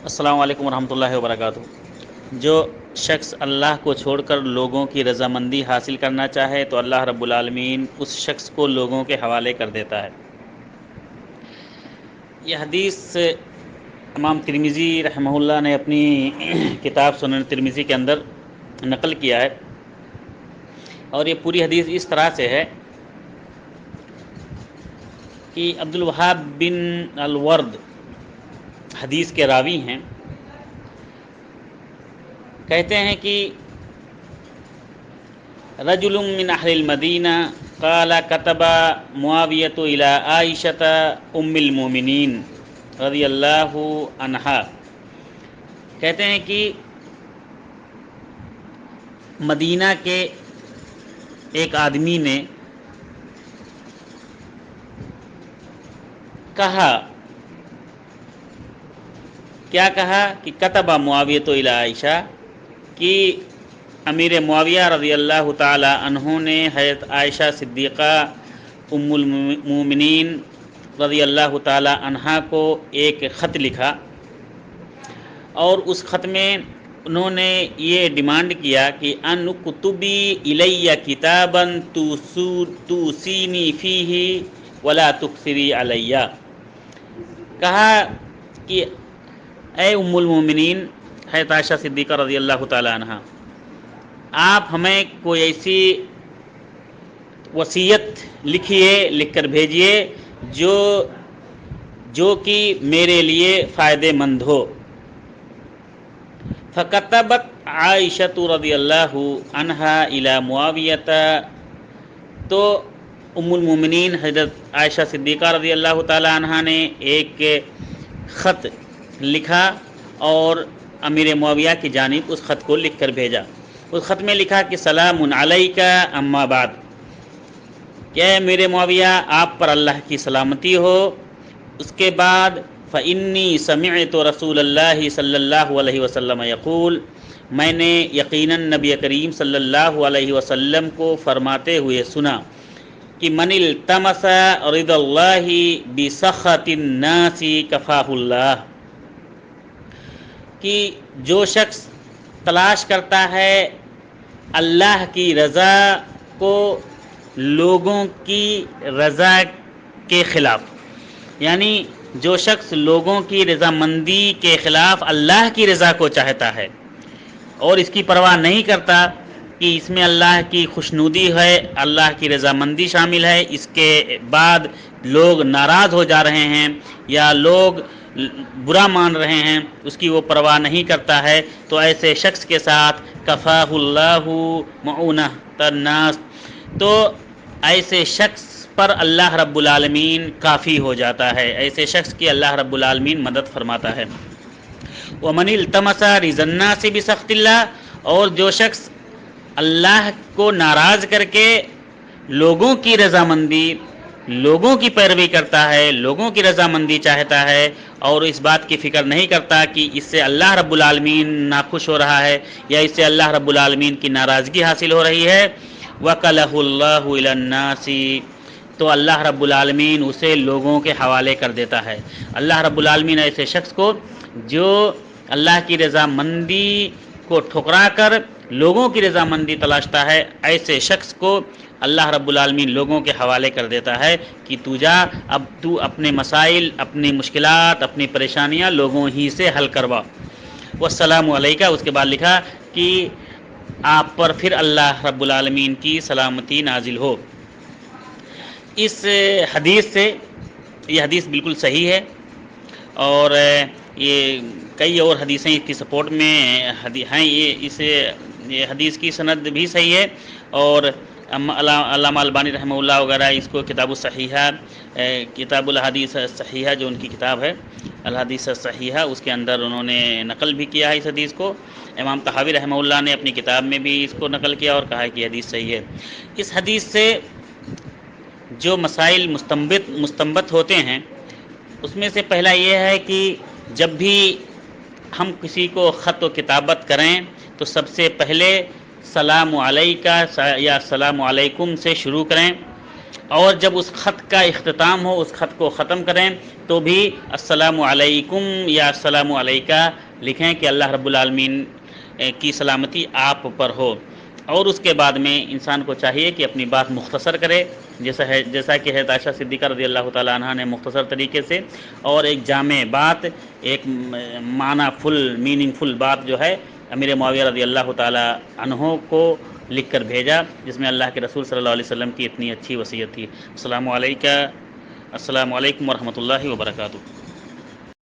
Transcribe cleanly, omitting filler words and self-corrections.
السلام علیکم ورحمۃ اللہ وبرکاتہ۔ جو شخص اللہ کو چھوڑ کر لوگوں کی رضامندی حاصل کرنا چاہے تو اللہ رب العالمین اس شخص کو لوگوں کے حوالے کر دیتا ہے۔ یہ حدیث امام ترمذی رحمہ اللہ نے اپنی کتاب سنن ترمذی کے اندر نقل کیا ہے، اور یہ پوری حدیث اس طرح سے ہے کہ عبدالوہاب بن الورد حدیث کے راوی ہیں، کہتے ہیں کہ رجل من اہل المدینہ قال كتب معاویۃ الی عائشۃ ام المؤمنین رضی اللہ عنہا، کہتے ہیں کہ مدینہ کے ایک آدمی نے کہا، کیا کہا کہ کتب معاویۃ الی عائشہ، کہ امیر معاویہ رضی اللہ تعالی عنہ نے حضرت عائشہ صدیقہ ام المؤمنین رضی اللہ تعالی عنہا کو ایک خط لکھا، اور اس خط میں انہوں نے یہ ڈیمانڈ کیا کہ ان کتبی الی کتابا توصینی فیہ ولا تکثری علیہ، کہا کہ اے ام المومنین حضرت عائشہ صدیقہ رضی اللہ تعالی عنہ، آپ ہمیں کوئی ایسی وصیت لکھیے، لکھ کر بھیجیے جو کہ میرے لیے فائدہ مند ہو۔ فکتبت عائشہ رضی اللہ عنہا الی معاویۃ، تو ام المومنین حضرت عائشہ صدیقہ رضی اللہ تعالی عنہا نے ایک خط لکھا اور امیر معاویہ کی جانب اس خط کو لکھ کر بھیجا۔ اس خط میں لکھا کہ سلام علیک اما بعد، کہ میرے معاویہ آپ پر اللہ کی سلامتی ہو، اس کے بعد فإنی سمعت رسول اللہ صلی اللہ علیہ وسلم یقول، میں نے یقیناً نبی کریم صلی اللہ علیہ وسلم کو فرماتے ہوئے سنا کہ من التمس رضا اللہ بسخط الناس کفاہ اللہ، کہ جو شخص تلاش کرتا ہے اللہ کی رضا کو لوگوں کی رضا کے خلاف، یعنی جو شخص لوگوں کی رضامندی کے خلاف اللہ کی رضا کو چاہتا ہے اور اس کی پرواہ نہیں کرتا کہ اس میں اللہ کی خوشنودی ہے، اللہ کی رضامندی شامل ہے، اس کے بعد لوگ ناراض ہو جا رہے ہیں یا لوگ برا مان رہے ہیں، اس کی وہ پرواہ نہیں کرتا ہے، تو ایسے شخص کے ساتھ کفاہ اللہ معونۃ الناس، تو ایسے شخص پر اللہ رب العالمین کافی ہو جاتا ہے، ایسے شخص کی اللہ رب العالمین مدد فرماتا ہے۔ ومن التمس رضا الناس بسخط اللہ، اور جو شخص اللہ کو ناراض کر کے لوگوں کی رضامندی، لوگوں کی پیروی کرتا ہے، لوگوں کی رضامندی چاہتا ہے اور اس بات کی فکر نہیں کرتا کہ اس سے اللہ رب العالمین ناخوش ہو رہا ہے یا اس سے اللہ رب العالمین کی ناراضگی حاصل ہو رہی ہے، وَكَلَهُ اللَّهُ إِلَى النَّاسِ، تو اللہ رب العالمین اسے لوگوں کے حوالے کر دیتا ہے۔ اللہ رب العالمین ایسے شخص کو جو اللہ کی رضامندی کو ٹھکرا کر لوگوں کی رضامندی تلاشتا ہے، ایسے شخص کو اللہ رب العالمین لوگوں کے حوالے کر دیتا ہے کہ تو جا، اب تو اپنے مسائل، اپنی مشکلات، اپنی پریشانیاں لوگوں ہی سے حل کروا۔ والسلام علیکہ، اس کے بعد لکھا کہ آپ پر پھر اللہ رب العالمین کی سلامتی نازل ہو۔ اس حدیث سے، یہ حدیث بالکل صحیح ہے، اور یہ کئی اور حدیثیں اس کی سپورٹ میں ہیں، یہ حدیث کی سند بھی صحیح ہے، اور علامہ البانی رحمہ اللہ وغیرہ اس کو کتاب الصحیحہ، کتاب الحدیث الصحیحہ جو ان کی کتاب ہے الحدیث الصحیحہ، اس کے اندر انہوں نے نقل بھی کیا ہے اس حدیث کو۔ امام طحاوی رحمہ اللہ نے اپنی کتاب میں بھی اس کو نقل کیا اور کہا ہے کہ یہ حدیث صحیح ہے۔ اس حدیث سے جو مسائل مستنبط ہوتے ہیں، اس میں سے پہلا یہ ہے کہ جب بھی ہم کسی کو خط و کتابت کریں تو سب سے پہلے سلام علیکہ یا السلام علیکم سے شروع کریں، اور جب اس خط کا اختتام ہو، اس خط کو ختم کریں تو بھی السلام علیکم یا السلام علیکہ لکھیں کہ اللہ رب العالمین کی سلامتی آپ پر ہو۔ اور اس کے بعد میں انسان کو چاہیے کہ اپنی بات مختصر کرے، جیسا کہ حضرت عائشہ صدیقہ رضی اللہ تعالیٰ عنہ نے مختصر طریقے سے اور ایک جامع بات، ایک معنی فل میننگ فل بات جو ہے امیر معاویہ رضی اللہ تعالیٰ عنہ کو لکھ کر بھیجا، جس میں اللہ کے رسول صلی اللہ علیہ وسلم کی اتنی اچھی وصیت تھی۔ السلام علیکم ورحمۃ اللہ وبرکاتہ۔